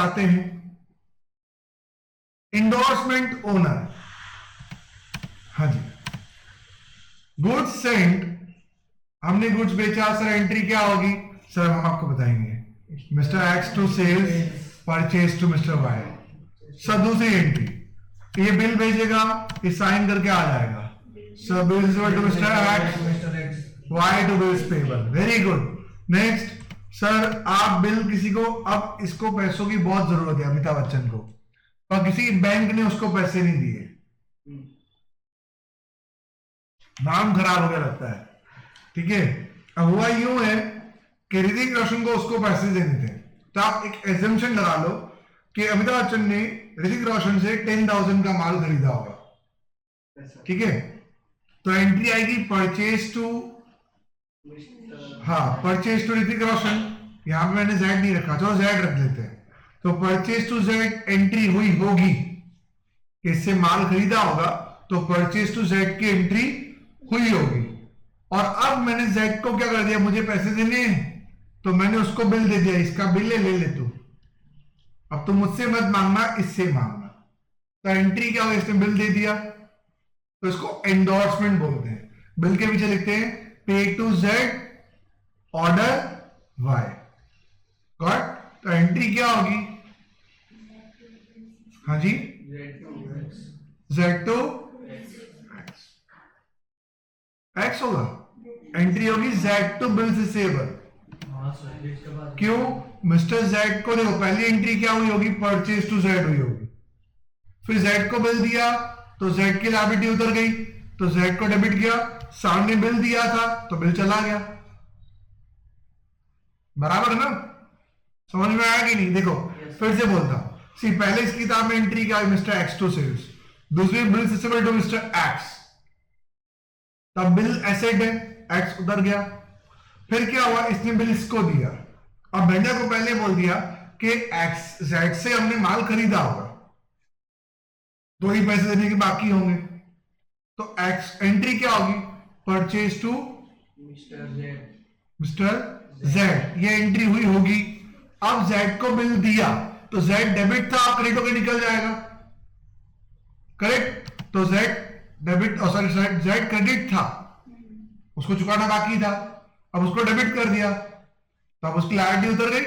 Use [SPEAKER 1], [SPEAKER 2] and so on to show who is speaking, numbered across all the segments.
[SPEAKER 1] आते हैं, endorsement honour. हाँ जी, गुड्स सेंट, हमने गुड्स बेचा सर, एंट्री क्या होगी सर, हम आपको बताएंगे। Mister X to sales purchase to mister Y, sir दूसरी एंट्री, ये बिल भेजेगा, ये साइन करके आ जाएगा, sir bills to mister X Y to bills payable. Very good. Next sir, आप बिल किसी को, अब इसको पैसों की बहुत जरूरत है अमिताभ बच्चन को, और किसी बैंक ने उसको पैसे नहीं दिए, नाम खराब हो गया लगता है, ठीक है। अब हुआ यूं है कि ऋतिक रोशन को उसको पैसे देने थे, तो आप एक एजम्पशन लगा लो कि अमिताभ बच्चन ने ऋतिक रोशन से 10,000 का माल खरीदा होगा, ठीक है। तो एंट्री आएगी परचेज टू, हाँ परचेज टू ऋतिक रोशन, यहां पे मैंने जेड नहीं रखा, चलो जेड रख लेते हैं। तो परचेज टू जेड एंट्री हुई होगी, इससे माल खरीदा होगा, तो परचेज टू जेड की एंट्री हुई होगी। और अब मैंने जेड को क्या कर दिया, मुझे पैसे देने हैं, तो मैंने उसको बिल दे दिया, इसका बिल ले ले तू, अब तुम मुझसे मत मांगना, इससे मांगना। तो एंट्री क्या होगी, इसने बिल दे दिया, तो इसको एंडोर्समेंट बोलते हैं। बिल के पीछे लिखते हैं pay to Z order Y, got. तो एंट्री क्या होगी, हाँ जी, जेड टू एक्स होगा, एंट्री होगी जेड टू बिल्स रिसीवेबल। क्यों, मिस्टर जेड को देखो, पहली एंट्री क्या हुई होगी, परचेज टू जेड हुई होगी, फिर जेड को बिल दिया, तो जेड की लायबिलिटी उतर गई, तो जेड को डेबिट किया, सामने बिल दिया था तो बिल चला गया, बराबर है ना, समझ में आया कि नहीं। देखो फिर से बोलता हूं, सी पहले इस किताब में एंट्री क्या है, मिस्टर एक्स टू सेल्स, दूसरी bill receivable to mister X, तब बिल एसेट है, एक्स उतर गया। फिर क्या हुआ, इसने बिल इसको दिया, अब वेंडर को पहले बोल दिया कि एक्स जेड से हमने माल खरीदा होगा, तो ही पैसे देने के बाकी होंगे, तो एक्स एंट्री क्या होगी, परचेज टू मिस्टर जेड, ये एंट्री हुई होगी। अब जेड को बिल दिया, तो जेड डेबिट था, क्रेडिट होकर निकल जाएगा, करेक्ट। तो Z debit, sorry Z credit था, उसको चुकाना बाकी था, अब उसको डेबिट कर दिया, तो अब उसकी लायबिलिटी उतर गई,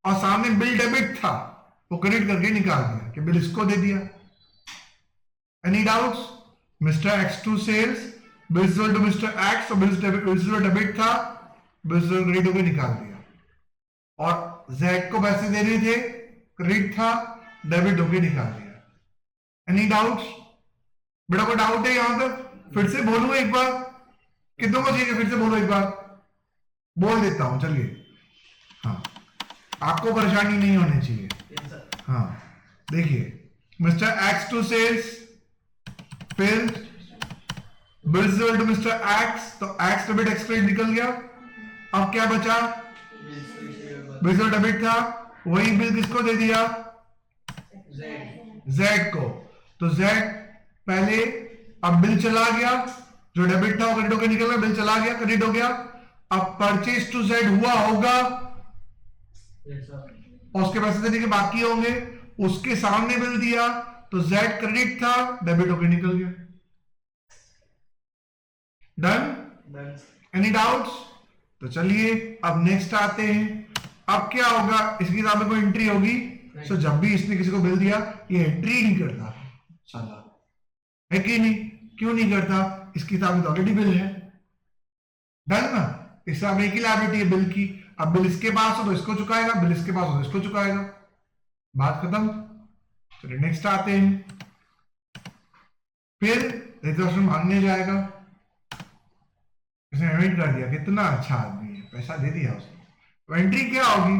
[SPEAKER 1] और सामने बिल डेबिट था, वो क्रेडिट करके निकाल दिया कि बिल इसको दे दिया। Any doubts, mister X to sales, bills to mister X, तो बिल्स डेबिट था, बिल्स क्रेडिट होकर निकाल दिया, और जेड को पैसे देने थे, क्रेडिट था, डेबिट होकर निकाल दिया। एनी डाउट्स, बेटा को डाउट है यहां तक, फिर से बोलूं एक बार, कितनों को चाहिए, फिर से बोलो एक बार, बोल देता हूं, चलिए। हाँ, आपको परेशानी नहीं होनी चाहिए। हाँ देखिए, मिस्टर एक्स टू सेल्स, फिर बिल्स टू मिस्टर एक्स, तो एक्स डेबिट एक्स क्रेडिट निकल गया, अब क्या बचा, बिल्स डेबिट था, वही बिल किसको दे दिया, जेड को, तो जेड पहले, अब बिल चला गया, जो डेबिट था वो क्रेडिट होकर निकल गया, बिल चला गया, क्रेडिट हो गया, अब परचेज टू जेड हुआ होगा, और उसके पैसे देने के बाकी होंगे, उसके सामने बिल दिया, तो जेड क्रेडिट था, डेबिट होकर निकल गया, डन। एनी डाउट्स, तो चलिए अब नेक्स्ट आते हैं। अब क्या होगा, इसकी किताब में कोई एंट्री होगी, तो जब भी इसने किसी को बिल दिया, ये एंट्री नहीं करता साला, है कि नहीं, क्यों नहीं करता, इसकी किताब में तो ऑलरेडी बिल है, डन ना, इस हिसाब एक ही लायबिलिटी है बिल की, अब बिल इसके पास हो तो इसको चुकाएगा, बिल इसके पास हो तो इसको चुकाएगा, बात खत्म। चलिए नेक्स्ट आते हैं, फिर रिजर्वेशन मांगने जाएगा, इसने पेमेंट कर दिया, कितना अच्छा आदमी है, पैसा दे दिया उसने, तो एंट्री क्या होगी,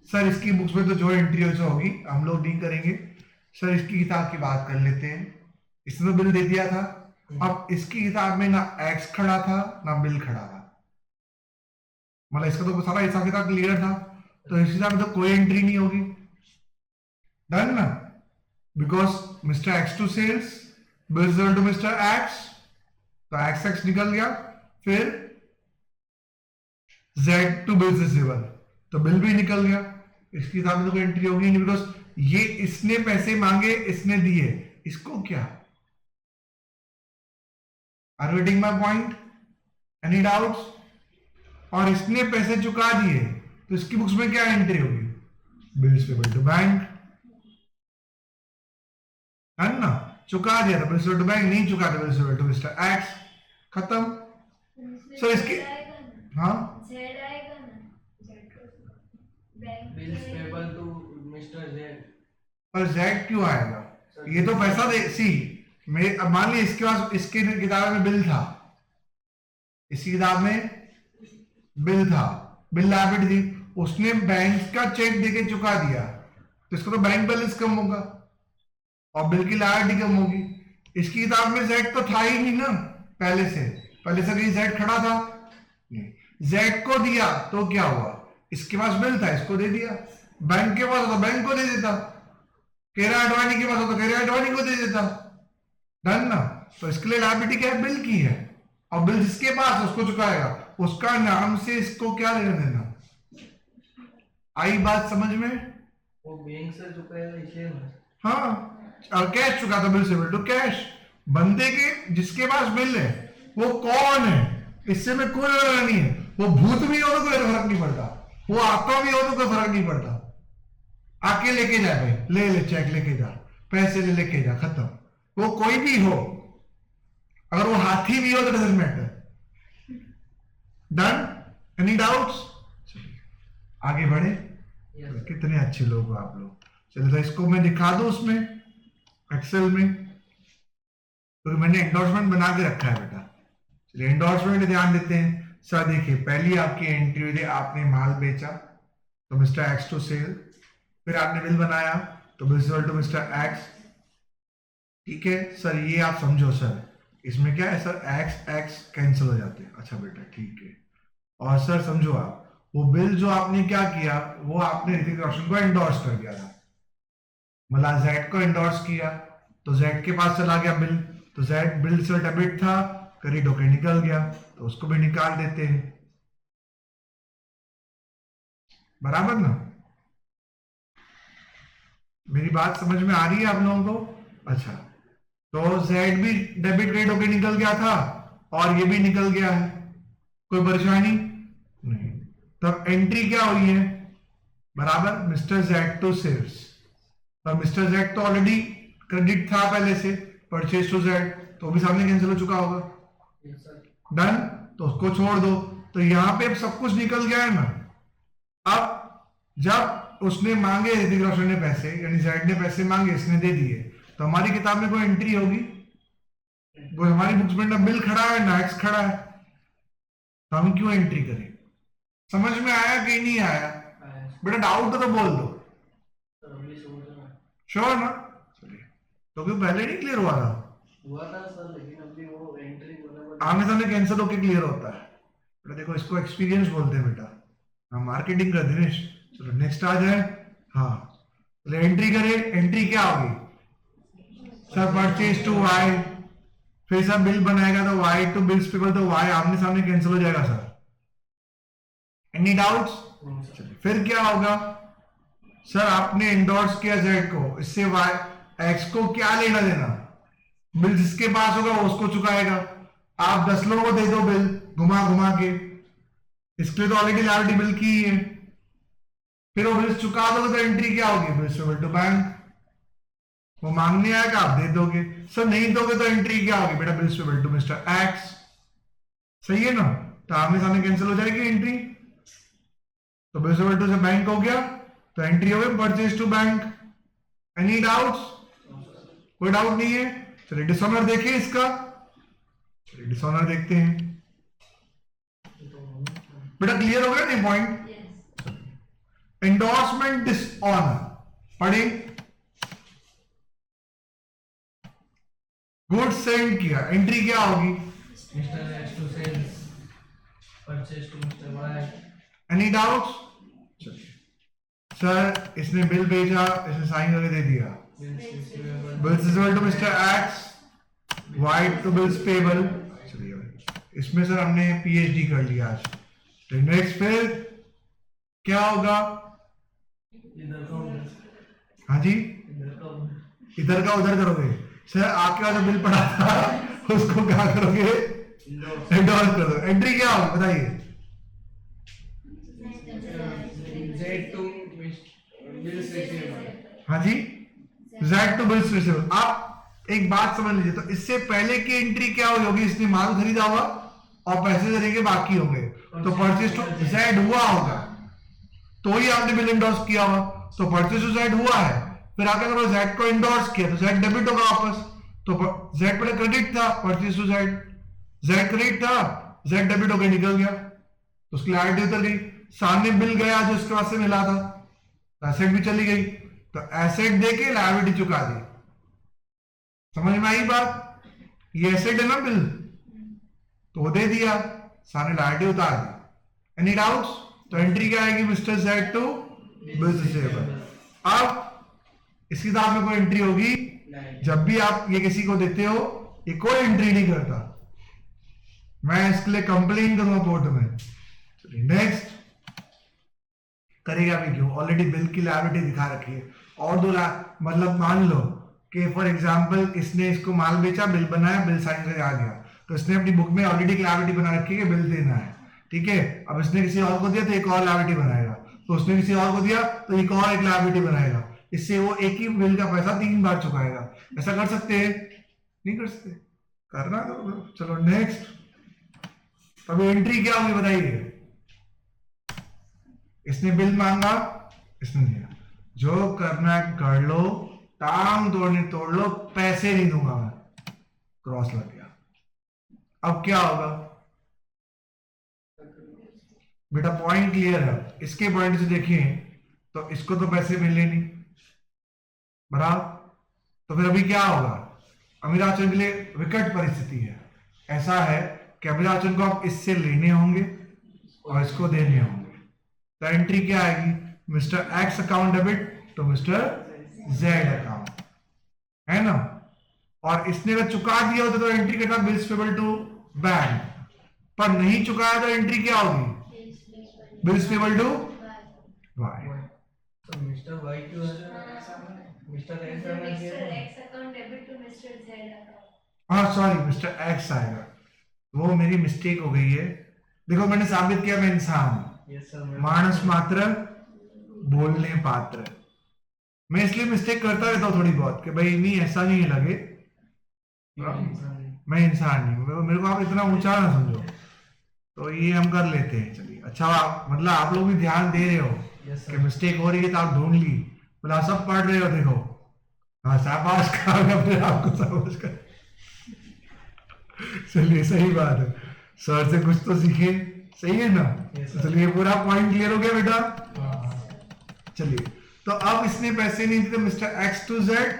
[SPEAKER 1] सर इसकी बुक्स में तो जो एंट्री होगी हम लोग नहीं करेंगे, सर इसकी किताब की बात कर लेते हैं, इसने तो बिल दे दिया था, अब इसकी किताब में ना एक्स खड़ा था ना बिल खड़ा था, मतलब इसका तो सारा हिसाब किताब क्लियर था, तो इस हिसाब में तो कोई एंट्री नहीं होगी, डन ना, because mister X to sales, bills to mister X, तो एक्स एक्स निकल गया, फिर जेड टू बिल्स रिसीवेबल, तो बिल भी निकल गया, इसकी हिसाब में तो कोई एंट्री होगी नहीं, बिकॉज ये इसने पैसे मांगे, इसने दिए, इसको क्या? Are getting my point? Any doubts? और इसने पैसे चुका दिए, तो इसकी बुक्स में क्या एंट्री होगी? बिल्स पेबल टू बैंक, है ना? चुका दिया तो बिल्स पेबल टू बैंक, नहीं चुका तो bills payable to mister X, खत्म। सो इसकी हाँ
[SPEAKER 2] bills payable to mister Z.
[SPEAKER 1] और जेड क्यों आएगा? ये तो पैसा दे सी मेरे, अब मान लीजिए इसके पास, इसके किताब में बिल था, इसी किताब में बिल था, बिल लायबिलिटी थी, उसने बैंक का चेक देके चुका दिया, तो इसका तो बैंक बैलेंस कम होगा और बिल की लायबिलिटी कम होगी। इसकी किताब में जेड तो था ही नहीं ना पहले से कहीं जेड खड़ा था नहीं, जेड को दिया तो क्या हुआ? इसके पास बिल था, इसको दे दिया, बैंक के पास हो तो बैंक को दे देता, केरा अडवाणी के पास हो तो केरा अडवाणी को दे देता, डन ना? तो इसके लिए लायबिलिटी क्या है? बिल की है, और बिल जिसके पास उसको चुकाएगा, उसका नाम से इसको क्या लेना देना? आई बात समझ में?
[SPEAKER 2] वो बैंक से चुकाएगा इसलिए ना।
[SPEAKER 1] हाँ, और कैश चुका था बिल से बिल टू कैश, बंदे के जिसके पास बिल है वो कौन है, इससे में कोई लेना नहीं है, वो भूत भी हो तो कोई फर्क नहीं पड़ता, वो आत्मा भी हो तो कोई फर्क नहीं पड़ता, आके लेके जा भाई, ले चेक लेके जा, पैसे लेके जा, खत्म। वो कोई भी हो, अगर वो हाथी भी हो तो doesn't matter. Done? Any doubts? आगे बढ़े।
[SPEAKER 2] yes.
[SPEAKER 1] कितने अच्छे लोग हो आप लोग। चलो तो इसको मैं दिखा दूं उसमें एक्सेल में, तो मैंने एंडोर्समेंट बना के रखा है बेटा। चलिए एंडोर्समेंट ध्यान देते हैं। सर देखिए, पहली आपकी एंट्री हुई, आपने माल बेचा तो मिस्टर एक्स टू सेल, फिर आपने बिल बनाया तो बिल टू मिस्टर एक्स, ठीक है सर, ये आप समझो सर, इसमें क्या है सर, एक्स एक्स कैंसिल हो जाते हैं, अच्छा बेटा ठीक है। और सर समझो आप, वो बिल जो आपने क्या किया, वो आपने ऋतिक रोशन को एंडोर्स कर दिया था, मतलब जेड को एंडोर्स किया, तो जेड के पास चला गया बिल, तो जेड बिल से डेबिट था, क्रेडिट होकर निकल गया, तो उसको भी निकाल देते हैं, बराबर ना? मेरी बात समझ में आ रही है आप लोगों को? अच्छा, तो जेड भी डेबिट क्रेडिट होकर निकल गया था और ये भी निकल गया है, कोई परेशानी नहीं। तब एंट्री क्या हुई है? बराबर मिस्टर जेड टू सेल्स, और मिस्टर जेड तो ऑलरेडी क्रेडिट था पहले से, परचेज टू जेड, तो भी सामने कैंसिल हो चुका होगा, डन, तो उसको छोड़ दो। तो यहां पे अब सब कुछ निकल गया है ना। अब जब उसने मांगे ऋतिक रोशन ने पैसे, यानी जेड ने पैसे मांगे, इसने दे दिए, तो हमारी किताब में कोई एंट्री होगी? वो हमारी बुक्स में ना बिल खड़ा है ना एक्स खड़ा है, तो हम क्यों एंट्री करें? समझ में आया कि नहीं आया? बेटा डाउट तो बोल दो, श्योर ना? चलिए, तो क्यों पहले नहीं क्लियर हुआ था?
[SPEAKER 2] सर, लेकिन अभी वो एंट्री
[SPEAKER 1] आमने सामने कैंसिल होकर क्लियर होता है बेटा। देखो इसको एक्सपीरियंस बोलते हैं बेटा। हाँ, मार्केटिंग का दिनेश। चलो नेक्स्ट आ जाए। हाँ, तो एंट्री करें, एंट्री क्या होगी सर? परचेज टू वाई, फिर सर बिल बनाएगा तो वाई टू बिल्स पेबल, तो वाई आमने सामने कैंसिल हो जाएगा सर। Any doubts? फिर क्या होगा सर? आपने एंडोर्स किया जेड को, इससे वाई एक्स को क्या लेना देना? बिल जिसके पास होगा वो उसको चुकाएगा। आप 10 लोगों को दे दो बिल घुमा घुमा के, इसके लिए तो ऑलरेडी लायबिलिटी बिल की ही है, फिर वो बिल चुका दोगे तो एंट्री क्या होगी? Bills payable to bank. वो मांगने आएगा, आप दे दोगे, सर नहीं दोगे तो एंट्री क्या होगी बेटा? Bills payable to mister X, सही है ना? तो आमने सामने कैंसिल हो जाएगी एंट्री, तो बिल्स पेबल टू से बैंक हो गया, तो एंट्री हो गई purchase to bank. Any doubts? कोई डाउट नहीं है। चलिए डिसऑनर देखिए इसका, चलिए डिसऑनर देखते हैं बेटा। क्लियर हो गया नहीं पॉइंट? एंडोर्समेंट डिसऑनर पढ़े। गुड सेंड किया, एंट्री क्या होगी?
[SPEAKER 2] Mister X to sales, purchase to mister Y.
[SPEAKER 1] Any doubts? चलिए सर, इसने बिल भेजा, इसने साइन करके दे दिया, bills equal to mister X, Y to bills payable. चलिए इसमें सर हमने पीएचडी कर लिया आज। नेक्स्ट फिर क्या होगा?
[SPEAKER 2] इधर का उधर,
[SPEAKER 1] हाँ जी,
[SPEAKER 2] इधर का उधर,
[SPEAKER 1] इधर का उधर करोगे सर। आपके पास जो बिल पड़ा था उसको क्या करोगे? एंडोर्स कर दो। एंट्री क्या होगी बताइए?
[SPEAKER 2] Z to bills receivable।
[SPEAKER 1] हाँ जी, Z टू बिल्स रिसीवेबल। आप एक बात समझ लीजिए, तो इससे पहले की एंट्री क्या हुई होगी? इसने माल खरीदा होगा और पैसे देने के बाकी होंगे, तो परचेज टू Z हुआ होगा, तो ही आपने बिल इंडोर्स किया होगा, तो परचेज टू Z हुआ है। फिर आगे अगर Z को इंडोर्स किया तो Z डेबिट होगा वापस, तो Z पहले क्रेडिट था, परचेज टू Z क्रेडिट था, Z डेबिट होकर निकल गया, तो उसकी लायबिलिटी उतर गई। सामने बिल गया जो उसके पास से मिला था, एसेट भी चली गई, तो एसेट देके लायबिलिटी चुका दी। समझ में आई बात? ये एसेट है ना बिल, तो वो दे दिया, सामने लायबिलिटी उतार दी। Any doubts? तो एंट्री क्या आएगी? Mister Z to bills receivable. अब इस किताब में कोई एंट्री होगी? जब भी आप ये किसी को देते हो, ये कोई एंट्री नहीं करता, मैं इसके लिए कंप्लेन करूंगा कोर्ट में। नेक्स्ट करेगा भी क्यों? ऑलरेडी बिल की लायबिलिटी दिखा रखी है। और दो मतलब मान लो कि फॉर एग्जांपल इसने इसको माल बेचा, बिल बनाया, बिल साइन करके आ गया, तो इसने अपनी बुक में ऑलरेडी लायबिलिटी बना रखी है कि बिल देना है, ठीक है। अब इसने किसी और को दिया तो एक और लायबिलिटी बनाएगा, तो उसने किसी और को दिया तो एक और एक लायबिलिटी बनाएगा, इससे वो एक ही बिल का पैसा 3 बार चुकाएगा। ऐसा कर सकते हैं? नहीं कर सकते। करना तो चलो नेक्स्ट। अब एंट्री क्या होगी बताइए? इसने बिल मांगा, इसने दिया, जो करना है कर लो, टांग तोड़ने तोड़ लो, पैसे नहीं दूंगा मैं। क्रॉस लग गया। अब क्या होगा बेटा? पॉइंट क्लियर है? इसके पॉइंट से देखिए तो इसको तो पैसे मिले नहीं, बराबर, तो फिर अभी क्या होगा? अमिताभ बच्चन के लिए विकट परिस्थिति है। ऐसा है कि अमिताभ बच्चन को आप इससे लेने होंगे और इसको देने होंगे, तो एंट्री क्या आएगी? मिस्टर एक्स अकाउंट डेबिट तो मिस्टर जेड अकाउंट, है ना। और इसने अगर चुका दिया होता तो एंट्री क्या था? बिल्स पेबल टू बैंक, पर नहीं चुकाया तो एंट्री क्या होगी? Bills payable to Y.
[SPEAKER 2] तो मिस्टर वाई क्यों है? मिस्टर एक्स आना चाहिए।
[SPEAKER 3] X account debit to mister Z account.
[SPEAKER 1] हाँ सॉरी, मिस्टर एक्स आएगा, वो मेरी मिस्टेक हो गई है। देखो मैंने साबित किया मैं इंसान हूं,
[SPEAKER 2] यस सर।
[SPEAKER 1] मानस मात्र बोलने पात्र। मैं इसलिए मिस्टेक करता रहता हूँ थोड़ी बहुत कि भाई नहीं ऐसा नहीं लगे मैं इंसान नहीं हूँ, मेरे को आप इतना ऊंचा ना समझो, तो ये हम कर लेते हैं। चलिए अच्छा, मतलब आप लोग भी ध्यान दे रहे हो कि मिस्टेक हो रही है तो आप ढूंढ ली, बोला सब पढ़ रहे हो, देखो हाँ शाबाश कहा अपने आप को, शाबाश कर। चलिए सही बात है, सर से कुछ तो सीखे, सही है ना। तो चलिए पूरा पॉइंट क्लियर हो गया बेटा। चलिए तो अब इसने पैसे नहीं दिए मिस्टर एक्स टू जेड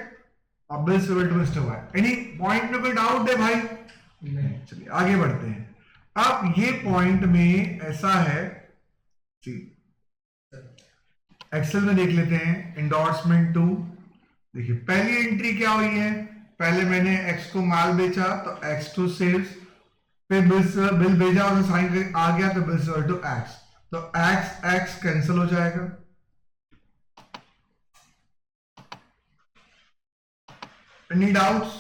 [SPEAKER 1] और bills payable to mister Y. Any point में कोई डाउट है भाई? नहीं। चलिए आगे बढ़ते हैं। अब ये पॉइंट में ऐसा है, एक्सेल में देख लेते हैं एंडोर्समेंट टू। देखिए पहली एंट्री क्या हुई है? पहले मैंने एक्स को माल बेचा तो एक्स टू सेल्स, फिर बिल भेजा और साइन आ गया तो बिल्स टू एक्स, तो एक्स एक्स कैंसिल हो जाएगा। Any doubts?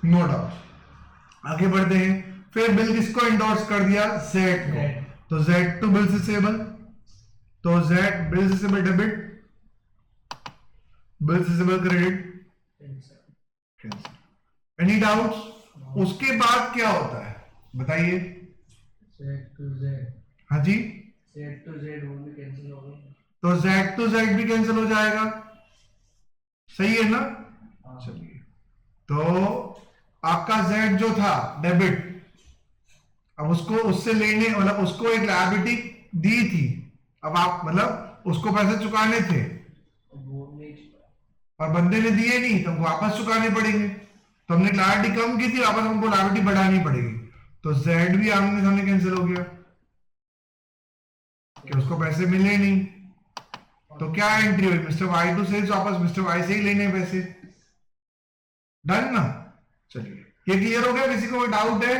[SPEAKER 1] No doubts. आगे बढ़ते हैं। फिर बिल किसको इंडोर्स कर दिया? जेड को, तो जेड टू बिल रिसीवेबल, तो Z bill receivable debit, bill receivable credit, any doubts? उसके बाद क्या होता है बताइए?
[SPEAKER 2] Z to Z.
[SPEAKER 1] हाँ जी,
[SPEAKER 2] जेड टू जेड वो भी कैंसिल होगा,
[SPEAKER 1] तो जेड टू जेड भी कैंसिल हो जाएगा, सही है ना। चलिए तो आपका जेड जो था डेबिट, अब उसको उससे लेने मतलब उसको एक लायबिलिटी दी थी, अब आप मतलब उसको पैसे चुकाने थे
[SPEAKER 2] वो नहीं
[SPEAKER 1] और बंदे ने दिए नहीं तो हमको वापस चुकाने पड़ेंगे, तो हमने लायबिलिटी कम की थी, वापस हमको लायबिलिटी बढ़ानी पड़ेगी, तो जेड भी आमने सामने कैंसिल हो गया कि उसको पैसे मिले नहीं, तो क्या एंट्री हुई? मिस्टर वाई टू सेल्स, वापस मिस्टर वाई से ही लेने पैसे। डन ना। चलिए ये क्लियर हो गया? किसी को कोई डाउट है?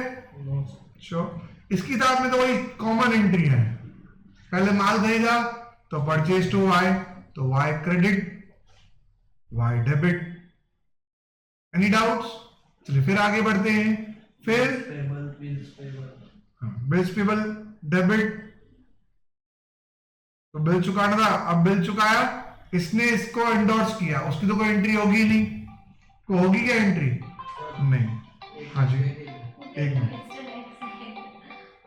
[SPEAKER 1] श्योर। इस किताब में तो वही कॉमन एंट्री है पहले माल खरीदा तो परचेज टू वाई, तो Y credit, Y debit. Any doubts? चलिए फिर आगे बढ़ते हैं। फिर
[SPEAKER 2] payable, bills payable.
[SPEAKER 1] Bills payable debit, तो बिल चुकाना था, अब बिल चुकाया, इसने इसको एंडोर्स किया, उसकी तो कोई एंट्री होगी ही नहीं। को होगी क्या एंट्री? नहीं। हाँ जी, एक मिनट,
[SPEAKER 3] Mr. X है।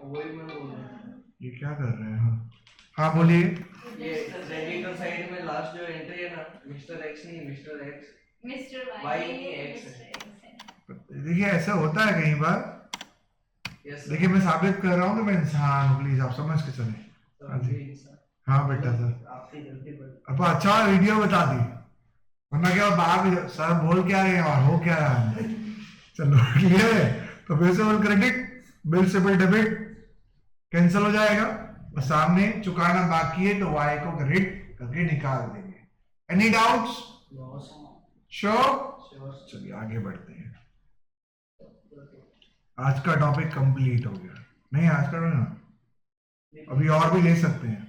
[SPEAKER 2] वही मैं बोल रहा हूँ।
[SPEAKER 1] ये क्या कर रहे हैं? हाँ बोलिए।
[SPEAKER 2] ये क्रेडिटर साइड में लास्ट जो एंट्री है ना, मिस्टर एक्स नहीं, mister x,
[SPEAKER 3] Mr. Y
[SPEAKER 2] Y
[SPEAKER 3] नहीं,
[SPEAKER 2] नहीं, X
[SPEAKER 3] Mr.
[SPEAKER 2] है।
[SPEAKER 3] X है।
[SPEAKER 1] देखिए ऐसा होता है कई बार।
[SPEAKER 2] यस
[SPEAKER 1] देखिए मैं साबित कर रहा हूँ कि मैं इंसान हूँ, प्लीज आप समझ के चले। हाँ जी, हाँ बेटा सर।
[SPEAKER 2] आपकी गलती पर
[SPEAKER 1] अब अच्छा वीडियो बता दी, वरना क्या बाहर सर बोल क्या रहे हैं और हो क्या रहा है। चलो क्लियर है। तो बिल से बिल क्रेडिट, बिल से बिल डेबिट कैंसिल हो जाएगा और सामने चुकाना बाकी है तो वाई को क्रेडिट करके निकाल देंगे। Any doubts?
[SPEAKER 2] Loss
[SPEAKER 1] sure?
[SPEAKER 2] Sure.
[SPEAKER 1] चलिए आगे बढ़ते हैं। आज का टॉपिक कंप्लीट हो गया। नहीं आज का ना, अभी और भी ले सकते हैं।